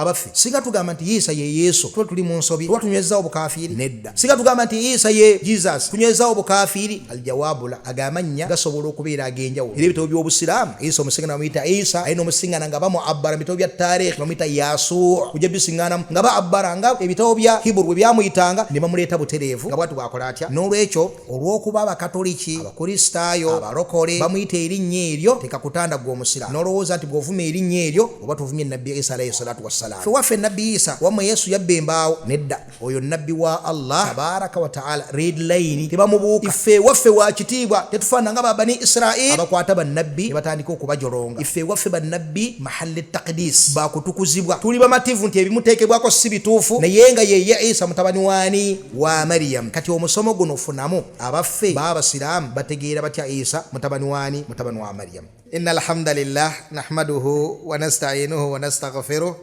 abaffe singa tugamba nti Yesu ye Yesu tuba tuli mu nsobi tuba tunywezaawo bukafiri nedda singa tugamba nti Yesu ye Jesus tunywezaawo bukafiri aljawabu la agamanya gasobola okubeera agenjawo era ebitabo by'obusiraamu Yesu omusingana bamuyita Isa ayina omusingana nga bamuabbara mu bitabo bya taarikh bamuyita Yesu kujja bisingana nga baabbara nga ebitabo bya Hebrew bwe byamuyitanga ne bamuleeta butereevu nga bwatu bwakola atya n'olwekyo olw'okuba abakatoliki abakristaayo abarokole bamuyita erinnya eryo tekakutanda gw'omusiraamu n'olowooza nti bw'ovuma erinnya eryo oba tuvumye nabbi Isa alayhi salatu wassalam fe waffe nabbi Isa wamwe Yesu yabba embaawo nedda oyo nabbi wa Allah tabaraka wa ta'ala red line tebamubuuka ife waffe wa kitiibwa tetufaana nga babani Israel abakwata bannabbi ne batandika okubajolonga ife waffe bannabbi mahalli taqdis bakutukuzibwa tuli bamativu nti ebimuteekebwako si bituufu naye nga ye Isa mutabani waani wa Maryam kati omusomo guno funamu abaffe b'abasiraamu bategeera batya Isa mutabani waani mutabani wa Maryam innal hamdalillah nahmaduhu wa nasta'inuhu wa nastaghfiruh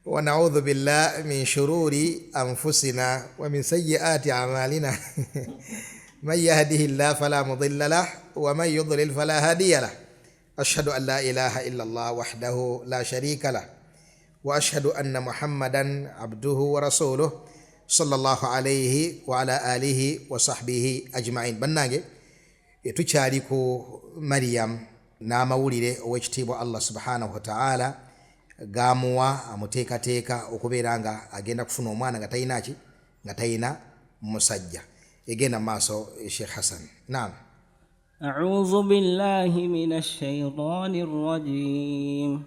wa na'udhu billahi min shururi anfusina wa min sayyiati a'malina man yahdihillahu fala mudilla lahu wa man yudlil fala hadiya lahu ashhadu an la ilaha illa Allah wahdahu la sharika lahu wa ashhadu anna Muhammadan abduhu wa rasuluhu sallallahu alayhi wa ala alihi wa sahbihi ajma'in. Bannange tukyali ku Maryam n'amawulire ow'ekitiibwa Allah subhanahu wa ta'ala gamuwa amuteekateeka okubeera nga agenda kufuna omwana nga talina musajja. Egenda maaso Sheikh Hassan. Naam. أعوذ بالله من الشيطان الرجيم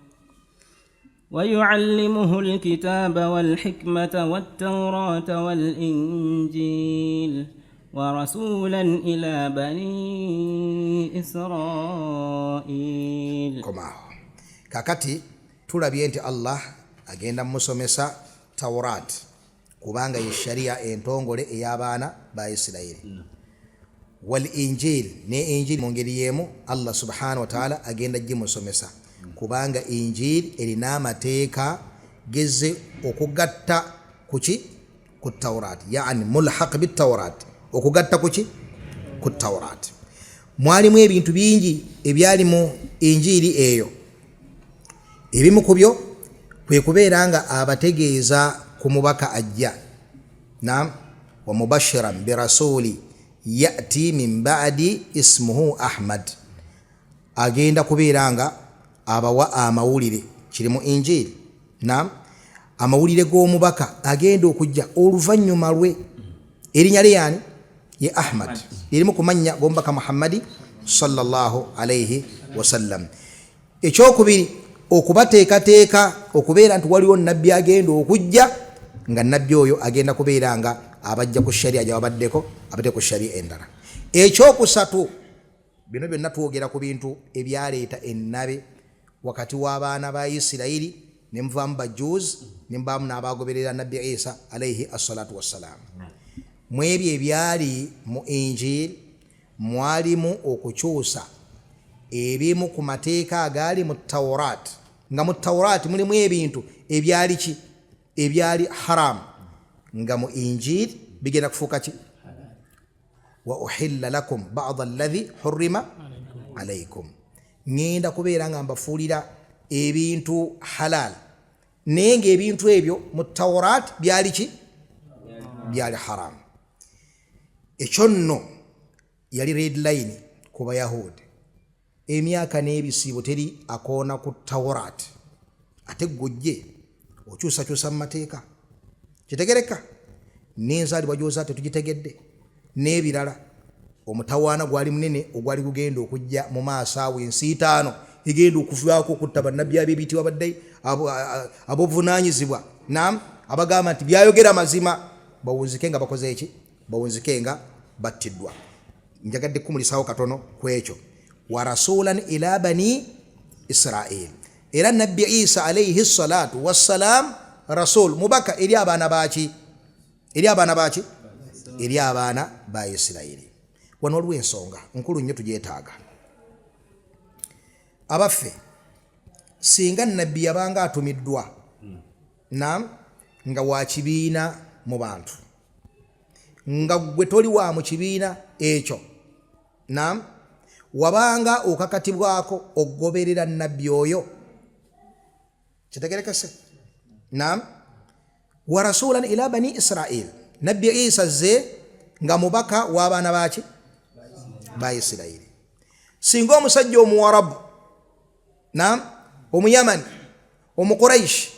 ويعلمه الكتاب والحكمة والتوراة والإنجيل ورسولا إلى بني إسرائيل. kakati tulabye nti Allah agenda musomesa Tawrat kubanga ye sharia entongole ey'abaana ba Isirayiri. Wal injil ne injil mungeri yemu Allah subhanahu wa ta'ala agenda gimusomesa kubanga injil erina amateeka geze okugatta kuki ku Tawrat, yani mulhaq bit Tawrat, okugatta kuki ku Tawrat. Mwalimu ebintu bingi ebyali mu injili eyo, ebimu kubyo kwe kubeera nga abategeeza ku mubaka ajja, naam, wa mubashiran bi rasuli yati min ba'di ismuhu Ahmad, agenda kubeera nga abawa amawulire, kiri mu injili, naam, amawulire g'omubaka agenda okujja oluvannyuma lwe, erinnya lye yani ye Ahmad, lirimu kumanya g'omubaka Muhammadi sallallahu alayhi wasallam. Ekyokubiri okubateekateeka okubeera nti waliwo nabbi agenda okujja nga nabbi oyo agenda kubeera nga abajja ku sharia gyababaddeko abate ku sharia endala. Ekyokusatu, bino byonna twogera ku bintu ebyaleeta ennabe wakati w'abaana ba Isirayiri ne muvaamu bajjuuz ne muvaamu n'abagoberera nabbi Isa alayhi assalatu wassalam. Mu ebyo ebyali mu injili mwalimu okukyusa ebimu ku mateeka agaali mu Tawrat, nga mu Tawrat mulimu ebintu ebyali ki, ebyali haram, nga mu injili bigenda kufuuka ki, wa uhilla lakum ba'da alladhi hurrima alaykum, ngenda kubeera nga mbafuulira ebintu halal naye nga ebintu ebyo mu Tawrat byali ki, byali haram. Ekyo nno yali red line ku Bayahudi. Emyaka n'ebisiibo teri akoona ku Tawrat, ate gojje okyusakyusa mu mateeka, kitegereka n'enzaalibwa gy'oza tetugitegedde n'ebirala. Omutawaana gwali munene ogwali gugenda okujja mu maaso awo, ensi itaano egenda okuvaako okutta bannabbi ab'ebitiibwa badde ab'obuvunaanyizibwa, naam, abagamba nti byayogera mazima, bawunzike nga bakoze eki, bawunzike nga battiddwa. Njagadde kumulisawo katono ku ekyo. Wa rasulan ila bani Israel, era nabbi Isa alayhi salatu wassalam rasul, mubaka eri abaana baki, eri abaana baki, eri abaana ba Isirayiri. Wano waliwo ensonga nkulu nnyo tugyetaaga. Abaffe singa nabbi yabanga atumiddwa, naam, nga wa kibiina mu bantu, nga gwe toli wa mu kibiina ekyo, naam, wabanga okakatibwako okugoberera nabbi oyo, kitegerekese, naam wa rasulan ila bani Israil nabbi Isa ze nga mubaka w'abaana baki ba Isirayiri singa omusajja omuwarabu naam omuyamani omuquraish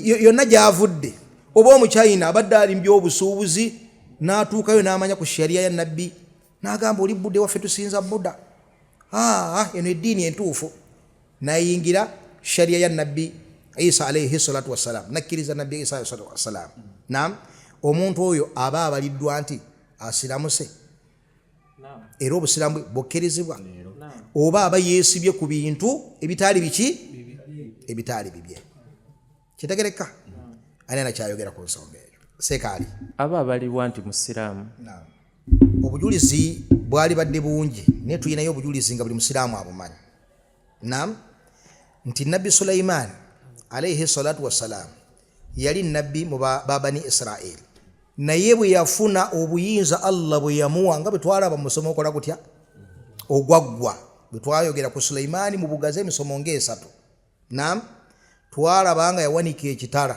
yonna gyavudde oba omuchina abadde ali mbyobusuubuzi n'atuukayo n'amanya ku sharia ya nabbi n'agamba oli budde waffe tusinza Buddha eno eddiini entuufu nayingira sharia ya nabbi Isa alayhi salatu wassalam nakkiriza nabbi Isa alayhi salatu wassalam naam omuntu oyo aba abaliddwa nti asiramuse era obusiramu bukkirizibwa oba aba yeesibye ku bintu ebitaali biki ebitaali bibye kitegereka ani anakyayogera ku nsonga eyo sekaali aba abaliwa nti musiraamu obujulizi bwali badde bungi naye tulinayo obujulizi nga buli musiraamu abumanyi naam nti nabbi Sulaiman alayhi salatu wassalam yali nabbi mu babani Israel naye bwe yafuna obuyinza Allah bwe yamuwa nga bwe twalaba mu musomo okola gutya ogwaggwa bwe twayogera ku Sulaiman mu bugazi emisomo ng'esatu naam twalaba nga yawanika ekitala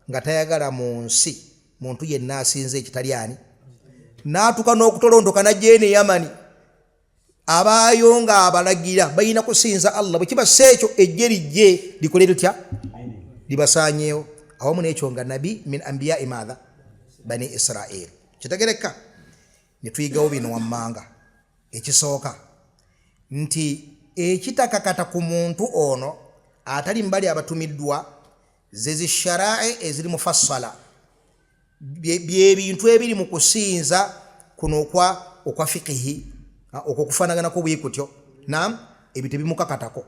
nga tayagala mu nsi muntu yenna asinze ekitali ani n'atuuka n'okutolondoka n'ajja eno e Yamani abaayo nga abalagira balina kusinza Allah bwe kiba seekyo ejje lijje likole litya libasaanyeewo awamu n'ekyo nga nabi min anbiya'i maadha bani Israel kitegereka ne tuyigawo bino wammanga ekisooka nti ekitakakata ku muntu ono atali mbali abatumiddwa zezi sharai eziri mufassala bye bintu ebiri mu kusinza kuno okwa fiqhi okukufanagana ko bwikutyo naam ebyo tebimukakatako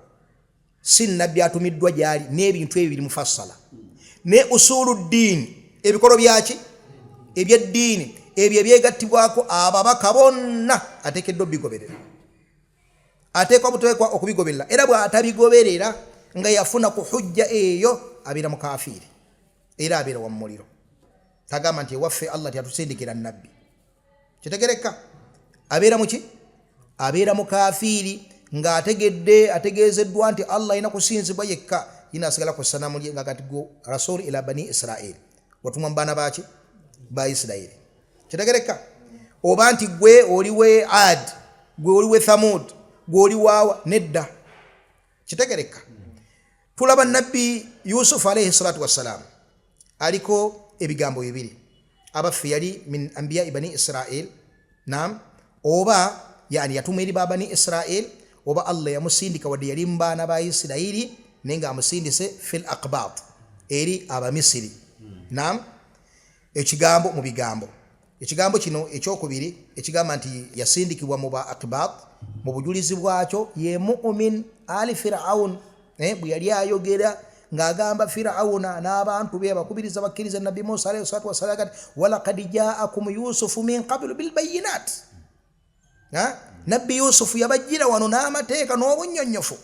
si nabbi atumiddwa gyali n'ebintu ebyo biri mufassala ne usuluddin ebikolo byaki ebyeddiini ebyo ebyegattibwako ababaka bonna ateekeddwa bigoberera ateekwa buteekwa okubigoberera era bw'atabigoberera nga yafuna ku hujja eyo abeera mukafiiri era abeera wa muliro tagamba nti ewaffe Allah teyatusindikira nabbi kitegereka abeera muki abeera mukafiiri nga ategeezeddwa nti Allah alina kusinzibwa yekka yina asigala ku sanamu lye nga kati go rasul ila bani Israel watumwa mu baana baki ba Isirayiri kitegereka oba nti gwe oliwe Ad gwe oliwe Thamud gwe oliwawa nedda kitegereka tulaba nabbi Yusuf alayhi salatu wassalam aliko ebigambo bibiri abaffe yali min anbiya bani Israel naam oba yani yatuma eri babani Israel oba Allah yamusindika wadde yali mu baana ba Isirayiri nenga amusindise fil aqbat eri abamisiri naam ekigambo mu bigambo ekigambo kino ekyokubiri ekigamba nti yasindikibwa mu ba aqbat mu bujulizi bwakyo ye mu'min ali Firaun bwe yali ayogera ng'agamba Firawuna n'abantu be bakubiriza bakkiriza nabbi Musa alayhi salatu wassalam kati walaqad ja'akum Yusufu min qablu bil bayyinat nabbi Yusufu yabajjira wano n'amateeka n'obunnyonnyofu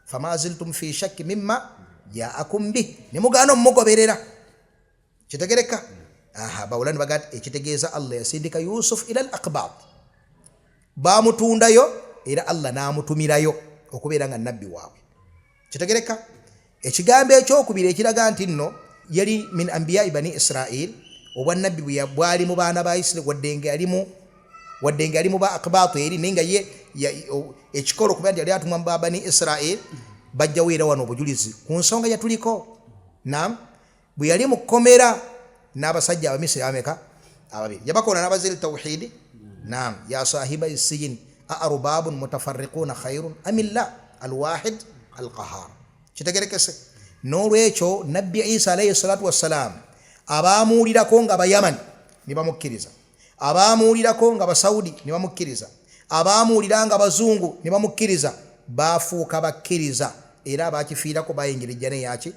fama ziltum fi shakki mimma ja'akum bih ne mugaana omugoberera kitegereka bawulani bagati ekitegeeza Allah yasindika Yusuf ila al aqbat bamutundayo era Allah n'amutumirayo okubeera nga nabbi waabwe kitegereka ekigambo ekyokubiri ekiraga nti nno yali min anbiya bani Israel obwa nabbi bwali mu baana ba Isirayiri wadde nga ali mu ba aqbat eri nenga ye ekikolo kuba nti yali atumwa mu bani Israel bajjawo era wano obujulizi ku nsonga yatuliko naam bwe yali mu kkomera n'abasajja abamisiri ameka ababiri yabakola n'abaziri tawhidi naam ya sahiba isiyin arubabun mutafarriquna khairun amillah alwahid alqahar kitegerekese n'olwekyo nabbi Isa alayhi salatu wassalam abaamuwulirako nga bayamani ne bamukkiriza abaamuwulirako nga basaudi ne bamukkiriza abaamuwulira nga bazungu ne bamukkiriza baafuuka bakkiriza era abakifiirako bayingirijja neyaki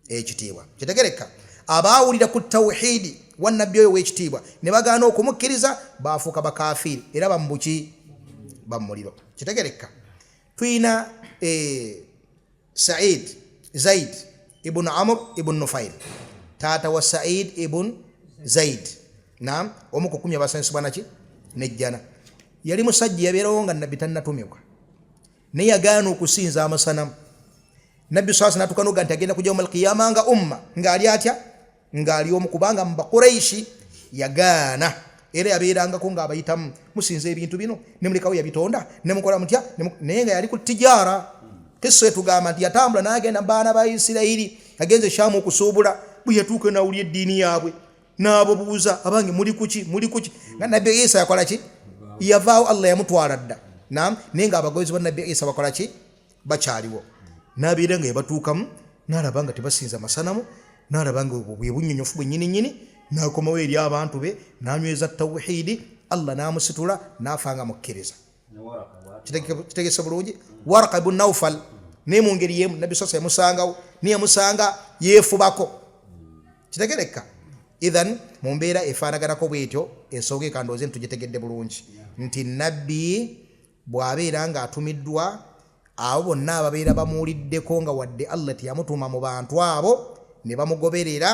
ekitiibwa kitegereka abaawulira ku tawhidi wa nabbi oyo w'ekitiibwa ne bagaana okumukkiriza baafuuka bakafiiri era bamubuki bamuliro kitegereka tuyina Said Zaid ibn Amr ibn Nufail taata wa Said ibn Zaid naam omu ku kumi abasanyusibwa naki nejjana yali musajja yabeerawo nga nabbi tannatumibwa naye yagaana okusinza amasanamu nabbi sasa natukanoga ntagenda kujja mu qiyama nga umma ngali atya ngali omukubanga mba Quraish yagaana era yabeeranga ko nga abayitamu musinze ebintu bino nemulikawo yabitonda nemukola mutya naye nga yali ku tijara kisse tugamba nti yatambula n'agenda baana ba Isirairi agenze Shamu okusuubula bwe yatuuka nawulya eddiini yaabwe n'abo buuza abange muli kuki nga nabbi Isa yakola ki yavaawo Allah yamutwala dda naam naye nga abagozi ba nabbi Isa bakola ki bakyaliwo n'abeera nga yabatuukamu n'alaba nga tebasinza masanamu n'alaba nga bwe bunnyonnyofu bwe nnyini n'akomawo eri abantu be n'anyweza tawhidi Allah n'amusitula n'afa nga mukkiriza kitegese bulungi Warqa ibn Nawfal ne mu ngeri yemu nabbi sasa yamusangawo yamusanga yeefubako kitegereka idhan mu mbeera efaanaganako bwetyo ensonga ekandooze tugitegedde bulungi nti nabbi bw'abeera nga atumiddwa abo bonna ababeera bamuwuliddeko nga wadde Allah teyamutuma mu bantu abo ne bamugoberera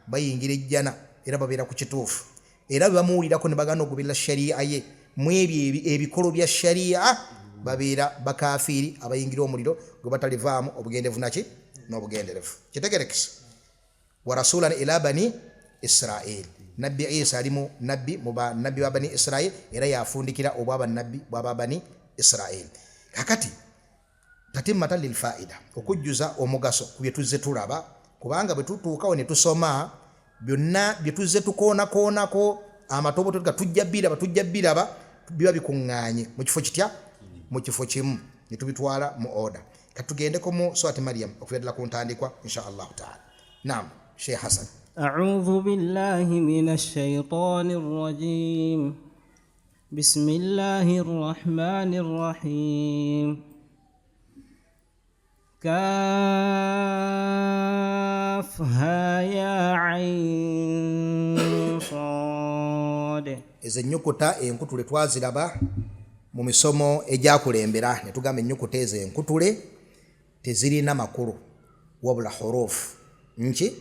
bayingira ejjana era babeera ku kituufu era bamuwulirako ne bagana okugoberera sharia ye mu ebyo ebikolo bya sharia babeera bakafiiri abayingira omuliro gwe batalivaamu obugendevu naki n'obugenderevu kitegerekesa wa rasulan ila bani Israel nabbi Isa alimu nabbi ba bani Israel era yafundikira obwaba nabbi bwaba bani Israel kakati tatimata lil faida okujjuza omugaso ku bye tuzze tulaba kubanga bwe tutuukawo ne tusoma byonna bye tuzze tukoonako amatobo tujja biraba biba bikuŋŋaanye mu kifo kitya mu kifo kimu ne tubitwala mu order katugendeko mu surati Maryam okubeddala ku ntandikwa insha Allah taala naam Sheikh Hassan أعوذ بالله من الشيطان الرجيم بسم الله الرحمن الرحيم كافها يا عين صاد ezo ennyukuta enkutule twaziraba mu misomo egyakulembera ne tugamba ennyukuta ezo enkutule tezirina makulu wabula hurufu nki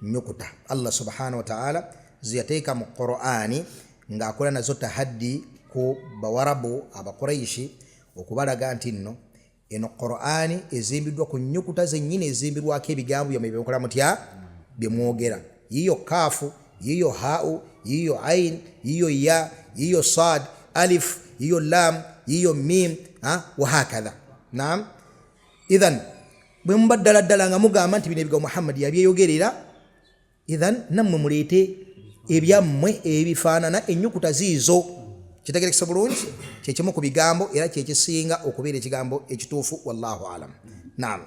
nyukuta Allah subhanahu wa ta'ala ziyateeka mu Qur'ani ng'akola nazo tahaddi ku bawarabu abakuraishi okubalaga nti nno eno Qur'ani ezimbiddwa ku nyukuta zennyini ezimbirwako ebigambo byamwe byemukola mutya byemwogera yiyo kaafu yiyo haau yiyo ain yiyo ya yiyo sad alif yiyo lam yiyo mim wa hakadha naam idhan bwe mubaddala ddala nga mugamba nti bino ebigambo Muhammad yabyeyogerera idhan nammwe muleete ebyammwe ebifaanana ennyukuta ziizo kitegerekesa bulungi kyekimu ku bigambo era kyekisinga okubeera ekigambo ekituufu wallahu alam naam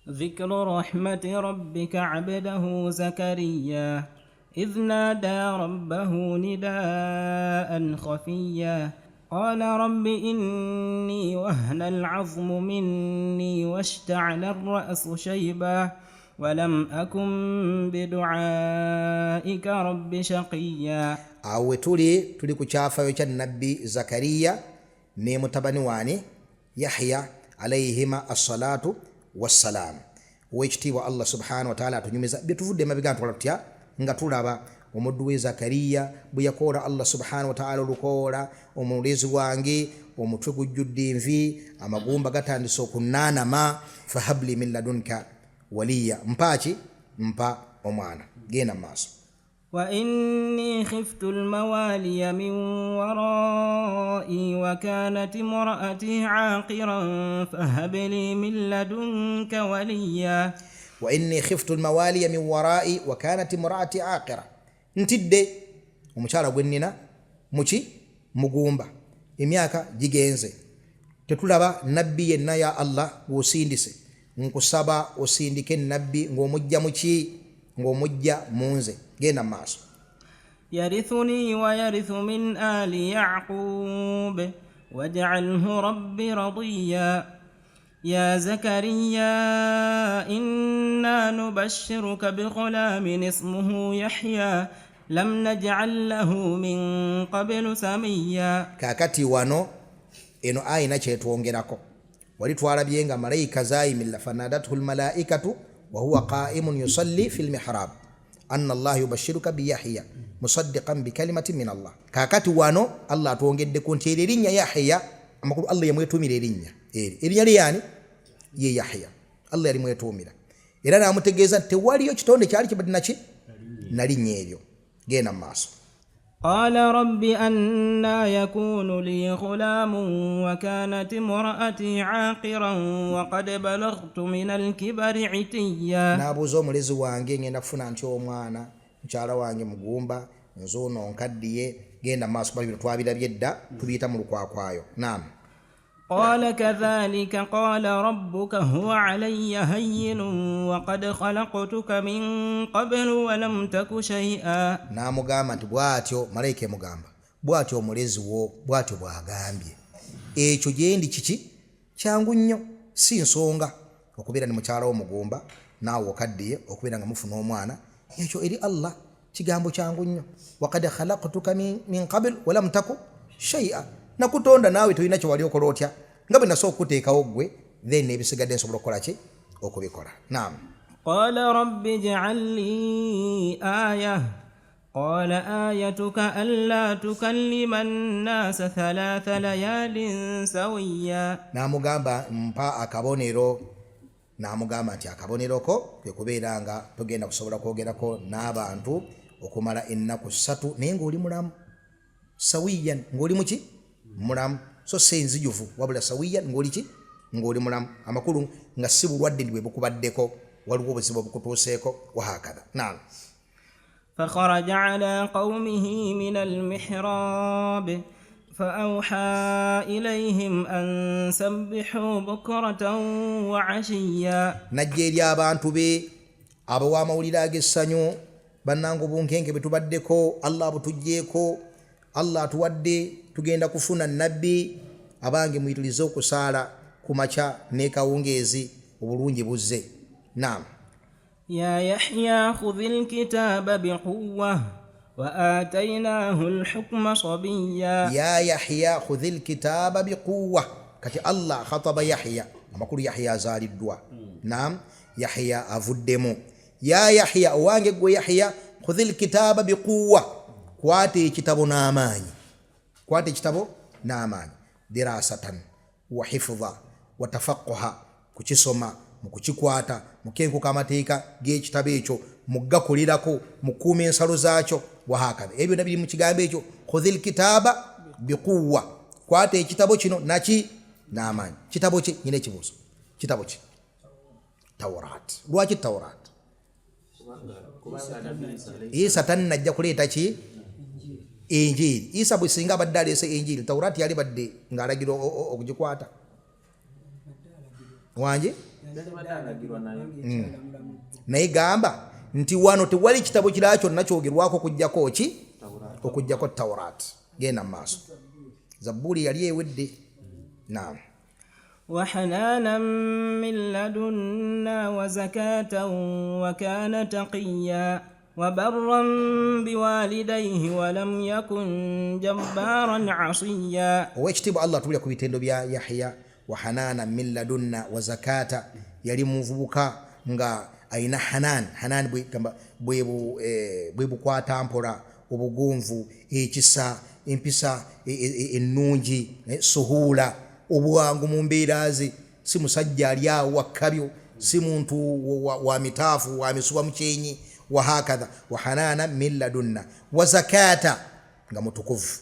ذكر رحمة ربك عبده زكريا إذ نادى ربه نداء خفيا قال رب إني وهن العظم مني واشتعل الرأس شيبا ولم أكن بدعائك رب شقيا awe tuli ku kyafayo kya nabbi Zakariya ne mutabani waani Yahya alayhima assalatu wassalam wekitiibwa Allah subhanahu wa ta'ala atunyumiza byetuvudde mabiga ntwala tutya nga tulaba omuddu we Zakariya bwe yakola Allah subhanahu wa ta'ala olukoola omulezi wange omutwe gujjudde envi amagumba gatandise okunaanama fahabli min ladunka waliya mpaki mpa omwana genda maaso وإني خفت الموالي من ورائي وكانت امرأتي عاقرا فهب لي من لدنك وليا وإني خفت الموالي من ورائي وكانت امرأتي عاقرة ntidde omukyala gwennina muki mugumba emyaka gigenze tetulaba nabbi yenna ya Allah wosindise nkusaba osindike nabbi ng'omujja muki ng'omujja munze genda maaso يرثني ويرث من آل يعقوب واجعله ربي رضيا يا زكريا إنا نبشرك بغلام اسمه يحيى لم نجعل له من قبل سميا kakati wano eno ayina kyetwongerako wali twalabye nga malayika zaayimilla fanadathu almalaikatu wa huwa qa'imun yusalli fil mihrab anna Allah yubashiruka bi Yahya musaddiqan bi kalimatin min Allah kakati wano Allah atwongedde ku nti erinnya Yahya amakulu Allah yamwetumira erinnya lye yani ye Yahya Allah yali mwetuumira era n'amutegeeza tewaliyo kitonde kyali kibadde naki nalinnya eryo. Genda mu maaso. قال رب أنا يكون لي غلام وكانت امرأتي عاقرا وقد بلغت من الكبر عتيا. N'abuuza omulezi wange ngenda kufuna ntya omwana, mukyala wange mugumba, nze ono nkaddiye. Genda mu maaso bali bino twabirabye dda tubiyita mu lukwakwayo. Naam. قال كذلك قال ربك هو علي هين وقد خلقتك من قبل ولم تك شيئا. N'amugamba nti bw'atyo malayika emugamba bw'atyo omulezi wo bw'atyo bw'agambye ekyo gye ndi kiki kyangu nnyo si nsonga okubeera ne mukyala wo mugumba naawe okaddiye okubeera nga mufuna omwana ekyo eri Allah kigambo kyangu nnyo. Waqad khalaqtuka min qabl walam taku shay'a, nakutonda naawe tolina kye wali okola otya nga bwe nasooka okuteekawo ggwe then ebisigadde nsobola okukola ki okubikola. Naam. قال رب اجعل لي آية قال آيتك ألا تكلم الناس 3 ليال سويا. N'amugamba mpa akabonero. N'amugamba nti akabonero ko kwe kubeera nga togenda kusobola kwogerako n'abantu okumala ennaku 3 naye ng'oli mulamu. Sawiyan ng'oli muki mulamu, so si nzijuvu wabula sawiyan ng'oli ki ng'oli mulamu, amakulu nga si bulwadde ndi bwe bukubaddeko waliwo obuzibu obukutuuseeko wahakadha. Naam. فخرج على قومه من المحراب فأوحى إليهم أن سبحوا بكرة وعشيا. Najja eri abantu be abawa amawulire ag'essanyu bannange obunkenke bwe tubaddeko Allah butuggyeko Allah atuwadde tugenda kufuna nabbi abange muyitirize okusaala ku makya ne kawungeezi obulungi buzze. Naam. يا يحيى خذ الكتاب بقوة وآتيناه الحكم صبيا. يا يحيى خذ الكتاب بقوة. kati Allah khataba Yahya amakulu Yahya azaliddwa. Naam. Yahya avuddemu. Ya Yahya owange gwe Yahya khudh alkitaba biquwwa, kwate ekitabo n'amaanyi. Kwate ekitabo n'amaanyi. Dirasatan wa hifdha wa tafaqquha, kukisoma mukukikwata mukenkuka amateeka g'ekitabo ekyo mugakulirako mukuuma ensalo zaakyo wahakadha. Ebyo nabiri mu kigambo ekyo khudh alkitaba biquwwa, kwate ekitabo kino naki n'amaanyi. Kitabo ki nyine ekibuuzo, kitabo ki? Tawrat. Lwaki Tawrat? Isa tanajja kuleeta ki? Injiri. Isa bwe singa abadde aleese injiri, Tawrat yali badde ng'alagira okugikwata wange naye gamba nti wano tewali kitabo kirala kyonna kyogerwako okuggyako ki? Okuggyako Tawrat. Genda mu maaso. Zabbuuli yali ewedde. Naam. وحنانا من لدنا وزكاة وكان تقيا وبرا بوالديه ولم يكن جبارا عصيا. Owekitiibwa Allah tubulya ku bitendo bya Yahya. Wahanana min ladunna wa zakata, yali muvubuka nga aina hanan bwe bukwata mpola obugunvu ekisa empisa ennungi suhula obwangu mu mbeera ze, si musajja ali awo wakkabyo, si muntu wa mitaafu wa misuba mukyenyi wahakadha. Wahanana min ladunna wa zakata, nga mutukuvu.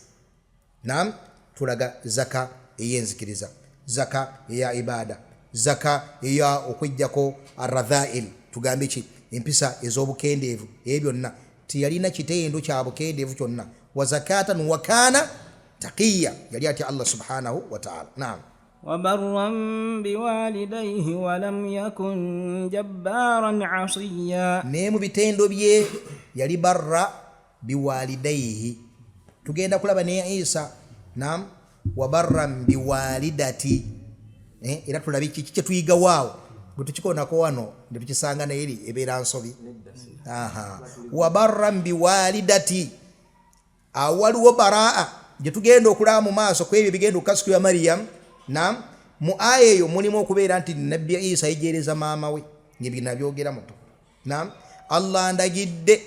Naam. Tulaga zaka eyenzikiriza, zaka eya ibada, zaka eya okujjako arradhail, tugambe ki empisa ez'obukendeevu. Ebyo byonna tiyalina kitendo kya bukendeevu kyonna. Wa zakatan wa kana taqiya, yali atya Allah subhanahu wa ta'ala. Naam. وبرا بوالديه ولم يكن جبارا عصيا. Ne mu bitendo bye yali barra biwalidaihi. Tugenda kulaba ne Isa. Naam. Wa barran biwalidati. Era tulabi kiki kye tuyiga waawo bwe tukikonako wano ne tukisanga naye ebeera nsobi. Wa barran biwalidati, awaliwo baraa gye tugenda okulaba mu maaso ku ebyo bigenda okukasuku ya Maryam. Naam. Mu aya eyo mulimu okubeera nti Nabbi Isa yejeereza maama we ng'ebyo byogera muto. Naam. Allah ndagidde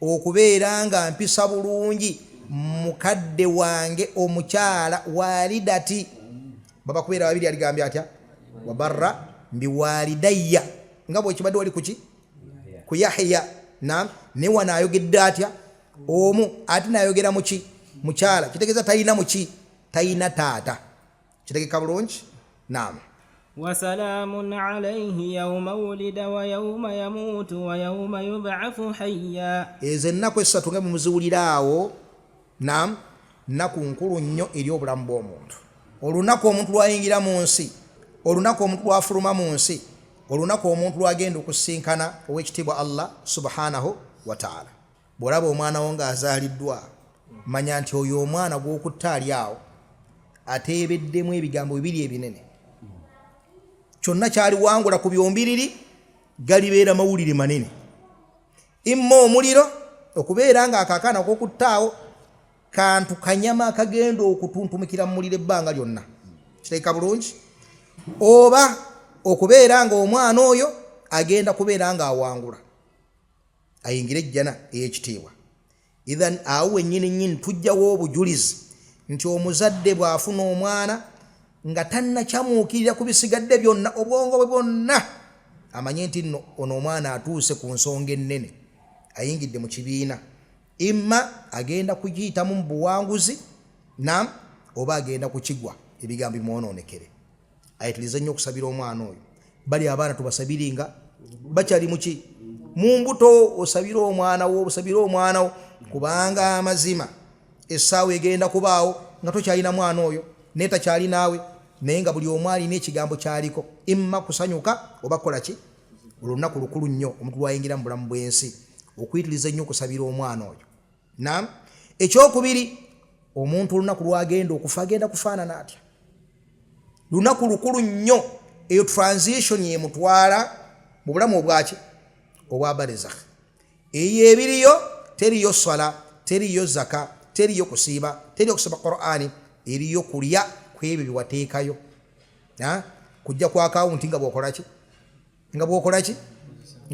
okubeera nga mpisa bulungi mukadde wange omukyala walidati. Baba kubeera babiri aligambye atya? Wa barra biwalidayya nga bwe kibadde wali kuki ku Yahya naam ne wanayogedde atya omu ate nayogera muki mukyala kitegeeza talina muki talina taata kitegeka bulungi naam وسلام عليه يوم ولد ويوم يموت ويوم يبعث حيا ezo ennaku esatu nga muziwuliraawo naam nnaku nkulu nnyo eri obulamu bw'omuntu olunaku omuntu lwayingira mu nsi olunaku omuntu lwafuluma mu nsi olunaku omuntu lwagenda okusinkana ow'ekitiibwa Allah subhanahu wa ta'ala bw'olaba omwana wo ng'azaaliddwa manya nti oyo omwana gw'okutta ali awo ateebeddemu ebigambo bibiri ebinene kyonna kyali wangula ku byombiriri galibeera mawulire manene imma omuliro okubeera nga akaakaana k'okuttaawo kantu kanyama akagenda okutuntumikira mu muliro ebbanga lyonna kiteeka bulungi oba okubeera nga omwana oyo agenda kubeera nga awangula ayingira ejjana ey'ekitiibwa ithan awo wennyini tujjawo obujulizi nti omuzadde bw'afuna omwana nga tannakyamuukirira ku bisigadde byonna obwongo bwe bwonna amanye nti nno ono omwana atuuse ku nsonga ennene ayingidde mu kibiina imma agenda kugiyitamu mu buwanguzi naam oba agenda kukigwa ebigambo bimwonoonekere ayitirize nnyo okusabira omwana oyo bali abaana tubasabiringa bakyali muki mu mbuto osabira omwana wo osabira omwana wo kubanga amazima essaawa egenda kubaawo nga tokyalina mwana oyo netakyali naawe naye nga buli omu alina ekigambo kyaliko imma kusanyuka oba kukola ki olunaku lukulu nnyo omuntu lwayingira mu bulamu bw'ensi okuyitiriza ennyo okusabira omwana oyo naam ekyokubiri omuntu olunaku lwagenda okufa agenda kufaanana atya lunaku lukulu nnyo eyo transition yemutwala mu bulamu obwaki obwa barzakh eyo ebiriyo teriyo swala teriyo zaka teriyo kusiiba teriyo kusoma Qur'ani eriyo kulya kwebyo biwateekayo kujja ku akawunti nga bw'okola ki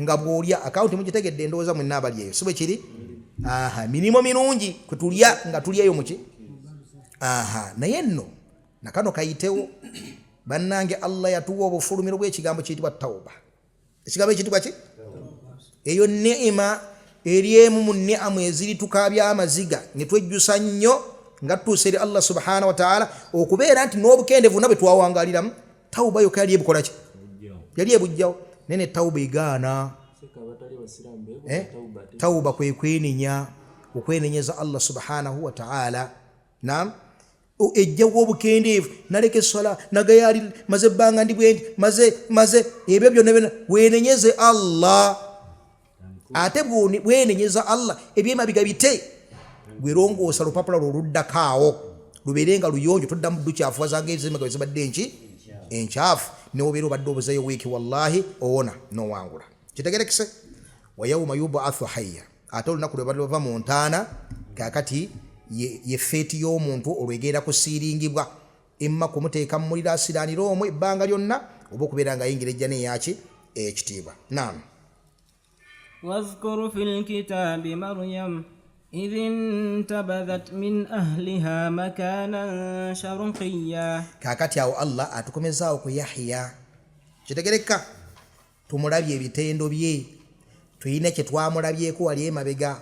nga bw'olya akawunti mugitegedde endowooza mwenna abali eyo si bwe kiri mirimo mirungi kutulya nga tulyayo muki naye nno nakano kayitewo bannange Allah yatuwa obufulumiro bw'ekigambo kiyitibwa tawba ekigambo ekiyitibwa ki eyo neema eri emu mu neamu eziritukaabya amaziga ne twejjusa nnyo nga tutuuse eri Allah subhanahu wa ta'ala okubeera nti n'obukendevu nabwe twawangaliramu tawba yokka yali ebukola ki yali ebujjawo nene tawba egaana tawba kwe kwenenya okwenenyeza Allah subhanahu wa ta'ala naam ejjawo obukendeevu naleka essola nagayali maze ebbanga ndi bwendi maze ebyo byonna wenenyeze Allah ate bwenenyeza Allah ebyemabiga bite gwerongoosa lupapula lwoluddakaawo lubeere nga luyonjo toddamu dukyafu wazanga ezemaga ezibadde enkyafu newobeera obadde obuzeeyo wiiki wallahi owona nowangula kitegerekese wa yauma yubathu hayya ate olunaku lwe badde bava mu ntaana kakati ye feeti y'omuntu olwegenda kusiiringibwa imma kumuteeka mu muliro asiraanira omwo ebbanga lyonna oba okubeera nga ayingira ejjana eyaki ekitiibwa naam واذكر في الكتاب مريم إذ انتبذت من أهلها مكانا شرقيا kakati awo Allah atukomezaawo ku Yahya kitegereka tumulabye ebitendo bye tuyina kye twamulabyeko wali emabega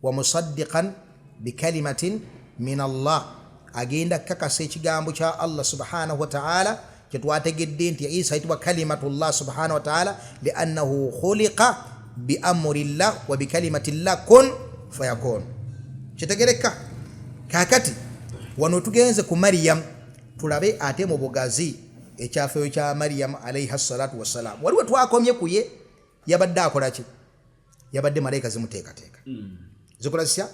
wa musaddiqan bikalimatin min Allah agenda kakasa ekigambo kya Allah subhanahu wa ta'ala kye twategedde nti Isa ayitibwa kalimatullah subhanahu wa ta'ala liannahu khuliqa bi amrillah wa bi kalimatillah kun fayakun kitegereka kakati wano tugenze ku Maryam tulabe ate mu bugazi ekyafeyo kya Maryam alayha salatu wassalam waliwo twakomye kuye yabadde akola ki yabadde malayika zimuteekateeka zikola sya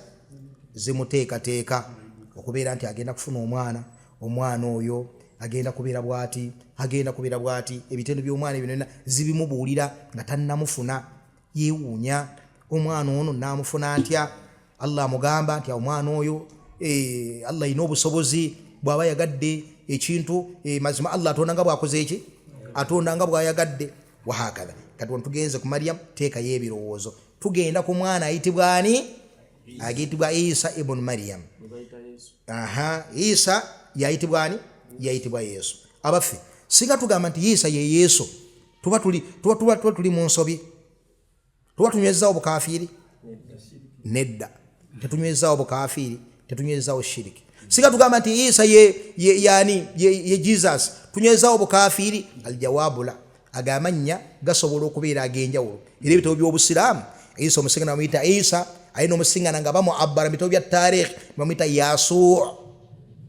zimuteekateeka okubeera nti agenda kufuna omwana oyo agenda kubeera bwati ebitendo by'omwana ebyo zibimubuulira nga tannamufuna yeewuunya omwana ono naamufuna atya Allah amugamba nti omwana oyo Allah ayina obusobozi bw'aba yagadde ekintu mazima Allah atonda nga bw'akoze eki atonda nga bw'ayagadde wahakadha kati wano tugenze ku Maryam teekayo ebirowoozo tugenda ku mwana ayitibwa ani agitibwa Isa ibn Maryam Isa yayitibwa ani yayitibwa Yesu abaffe singa tugamba nti Isa ye Yesu tuba tuli mu nsobi, tuba tunywezaawo bukafiri nedda, tetunywezaawo bukafiri, tetunywezaawo shiriki. Singa tugamba nti Isa ye Jesus, tunywezaawo bukafiri. Aljawabu la, agamanya gasobola okubeera ag'enjawulo. Era ebitabo by'Obusiraamu, Isa omusinga bamuyita Isa, alina omusingana nga bamuabbara mu bitabo bya taarikh bamuyita Yesu.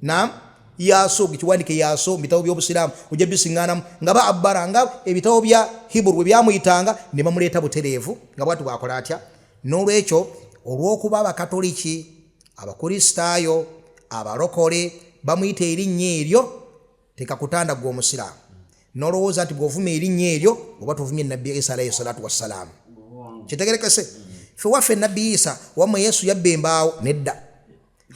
Naam, Yesu, kikiwandike Yesu mu bitabo by'Obusiraamu ojja bisinganamu nga baabbara nga ebitabo bya Hebrew bwe byamuyitanga ne bamuleeta butereevu nga bwatu bwakola atya. N'olwekyo olw'okuba Abakatoliki, Abakristaayo, abarokole bamuyita erinnya eryo, tekakutanda gwe Omusiraamu n'olowooza nti bw'ovuma erinnya eryo oba tovumye Nabbi Isa alayhi salatu wassalaamu. Kitegerekese ffe waffe Nabbi Isa wamwe Yesu yabba embaawo nedda.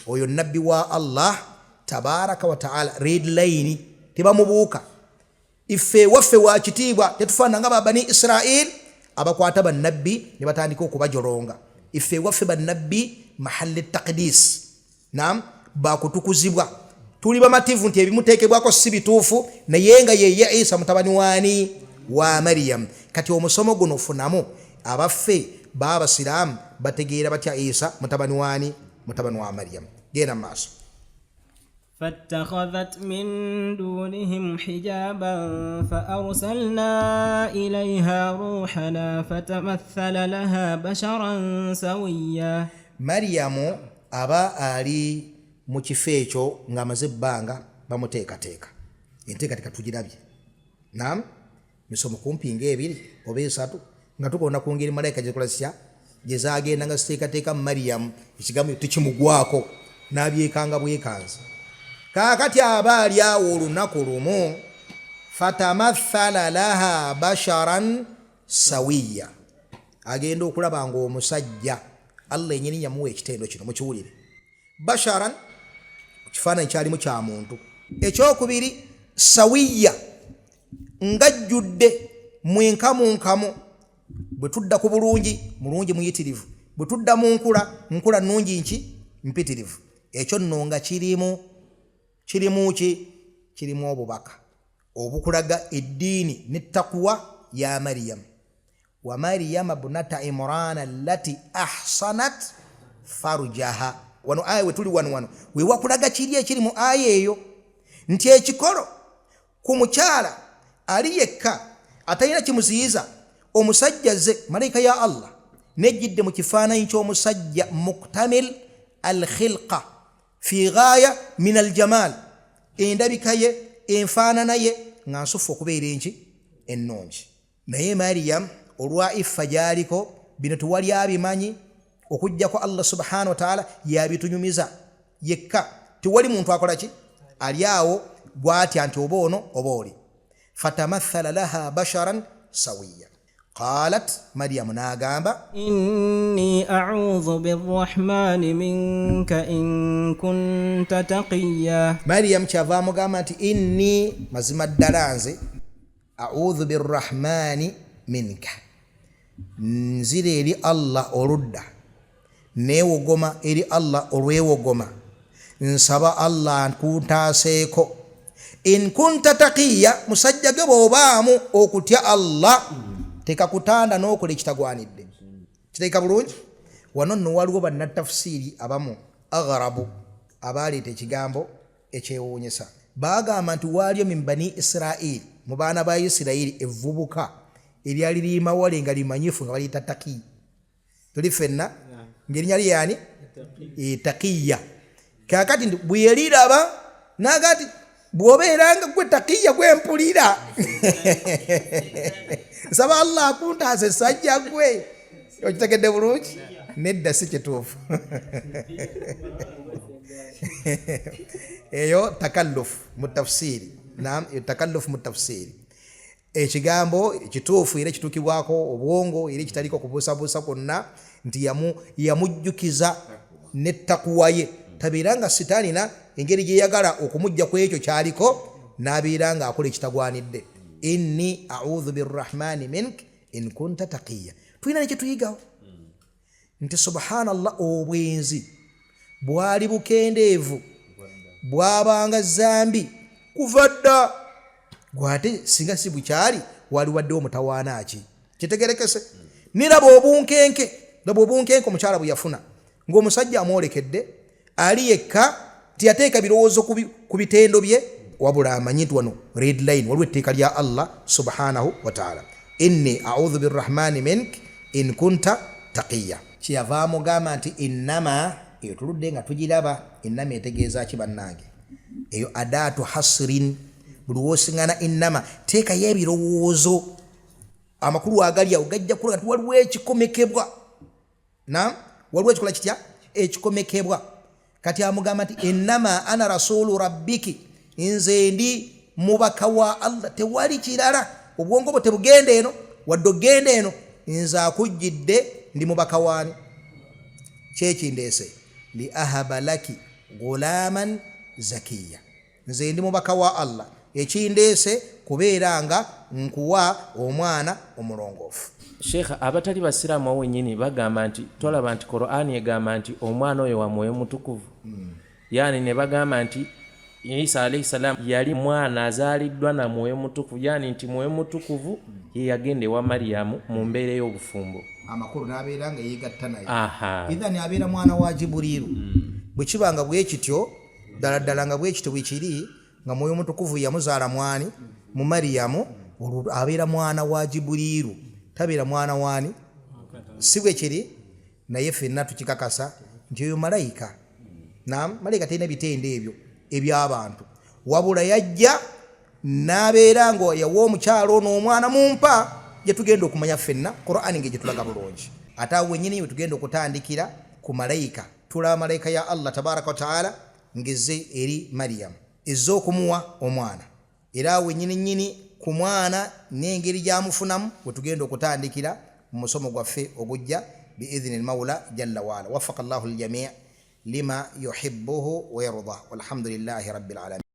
Oyo Nabbi wa Allah tabaraka wa ta'ala, red line tebamubuuka. Iffe waffe wa kitiibwa tetufaana nga Bani Israel abakwata bannabbi ne batandika okubajolonga. Iffe waffe bannabbi mahalli taqdis, naam, bakutukuzibwa. Tuli bamativu nti ebimuteekebwako si bituufu, naye nga ye Isa mutabani waani? Wa Maryam. Kati omusomo guno funamu abaffe b'Abasiraamu bategeera batya Isa mutabani waani? Mutabani wa Maryam. Genda maaso. فاتخذت من دونهم حجابا فأرسلنا إليها روحنا فتمثل لها بشرا سويا. مريم aba ali mu kifo ekyo ng'amaze ebbanga bamuteekateeka. Enteekateeka tugirabye. Naam, misomo kumpi ng'ebiri oba esatu nga tukolona ku ngeri malayika gye zikola gye zaagenda nga ziteekateeka Mariyamu, ekigambo tekimugwako n'abyekanga bwekanzi. Kaakati aba ali awo olunaku lumu, fatamathala laha basharan sawiya, agenda okulaba ng'omusajja, Allah yennyini yamuwa ekitendo kino mukiwulire, basharan kifaananyi kyalimu kya muntu. Ekyokubiri sawiya, ngajjudde mwenkamunkamu. Bwe tudda ku bulungi, mulungi muyitirivu. Bwe tudda mu nkula nnungi nki mpitirivu. Ekyo nno nga kirimu obubaka obukulaga eddiini n'ettakuwa ya Maryam. Wa Maryama ibnata Imran allati ahsanat farjaha. Wano aya we tuli wano we wakulaga kiri ekiri mu aya eyo nti ekikolo ku mukyala ali yekka atalina kimuziyiza, omusajja ze malayika ya Allah nejjidde mu kifaananyi ky'omusajja muktamil al-khilqa fi ghaya min al-jamal, endabika ye enfaanana ye nga nsufu okubeera enki ennungi. Naye Maryam olwa iffa gy'aliko bino tewali abimanyi okujjako Allah subhanahu wa ta'ala yabitunyumiza yekka. Tewali muntu akola ki ali awo bw'atya nti oba ono oba oli. Fatamathala laha basharan sawiya. قالت مريم ناغامبا إني أعوذ بالرحمن منك إن كنت تقيا. مريم شافا مغامات إني مزم الدلانزي أعوذ بالرحمن منك, nzire eri Allah oludda neewogoma eri Allah olwewogoma, nsaba Allah nkuntaaseeko. In kunta taqiya, musajja ge bw'obaamu okutya Allah tekakutanda n'okola ekitagwanidde. Kiteeka bulungi. Wano nno waliwo bannatafsiri abamu agharabu abaleeta ekigambo ekyewuunyisa. Baagamba nti waaliyo min bani Israel, mu baana ba Isirayiri, evvubuka eryali limawale nga limanyifu nga baliyita taqiya. Tuli ffenna ng'erinnya lyani taqiya. Kaakati bwe yaliraba n'agati bw'obeeranga gwe taqiya gwe mpulira nsaba Allah akuntaase essajja gwe. Okitegedde bulungi? Nedda si kituufu. Eyo takallufu mu tafsiri. Naam, takallufu mu tafsiri. Ekigambo kituufu era kituukibwako obwongo era kitaliko kubuusabuusa kwonna nti yamujjukiza n'ettakuwa ye. Tabeeranga sitaanina engeri gye yagala okumujja ku ekyo kyaliko n'abeeranga akola ekitagwanidde. Inni a'udhu birrahmani mink in kunta taqiya. Tulina nekye tuyigawo nti subhanallah, obwenzi bwali bukendeevu bwabanga zambi kuva dda, gwate singa si bukyali wali waddewo mutawaana ki kitegerekese niraba obunkenke omukyala bwe yafuna ng'omusajja amwolekedde ali yekka tiyateeka birowoozo ku bitendo bye wabula amanyi nti wano red line waliwo etteeka lya Allah subhanahu wa ta'ala inni a'udhu birrahmani mink in kunta taqiya kyeyava amugamba nti innama eyo tuludde nga tugiraba innama etegeeza ki bannange eyo adaatu hasrin buli woosiŋŋana innama teekayo ebirowoozo amakulu agali awo gajja kulaga nti waliwo ekikomekebwa waliwo ekikola kitya ekikomekebwa kati amugamba nti innama ana rasulu rabbiki nze ndi mubaka wa Allah tewali kirala obwongo bwo tebugenda eno wadde ogenda eno nze akujjidde ndi mubaka waani kyekindeese li ahaba laki gulaman zakiya nze ndi mubaka wa Allah ekindeese kubeera nga nkuwa omwana omulongoofu. Sheikh, abatali basiraamu wennyini bagamba nti tolaba nti Qur'ani egamba nti omwana oyo wa Mwoyo Mutukuvu. Yani ne bagamba nti Isa alayhi salam yali mwana azaaliddwa na Mwoyo Mutukuvu, yani nti Mwoyo Mutukuvu ye yagenda ewa Mariyamu mu mbeera y'obufumbo. Amakulu n'abeera nga yeegatta naye. Idhani abeera mwana wa Jibuliiru. Bwe kibanga bwe kityo ddala nga bwe kityo bwe kiri nga Mwoyo Mutukuvu yamuzaala mwani mu Mariyamu abeera mwana wa Jibuliiru tabeera mwana waani si bwe kiri naye ffenna tukikakasa nti oyo malayika malayika talina bitende ebyo eby'abantu wabula yajja n'abeera nga yawa omukyalo ono omwana mumpa gye tugenda okumanya ffenna Qur'ani ng'egye tulaga bulungi ate awo wennyini we tugenda okutandikira ku malayika tulaba malayika ya Allah tabaraka wa taala ng'ezze eri Mariyamu ezze okumuwa omwana era awo wennyini ku mwana n'engeri gy'amufunamu we tugenda okutandikira mu musomo gwaffe ogujja biidhni al-mawla jalla waala waffaqa Allahu al-jamii' lima yuhibbuhu wa yarda walhamdulillahi rabbil alamin.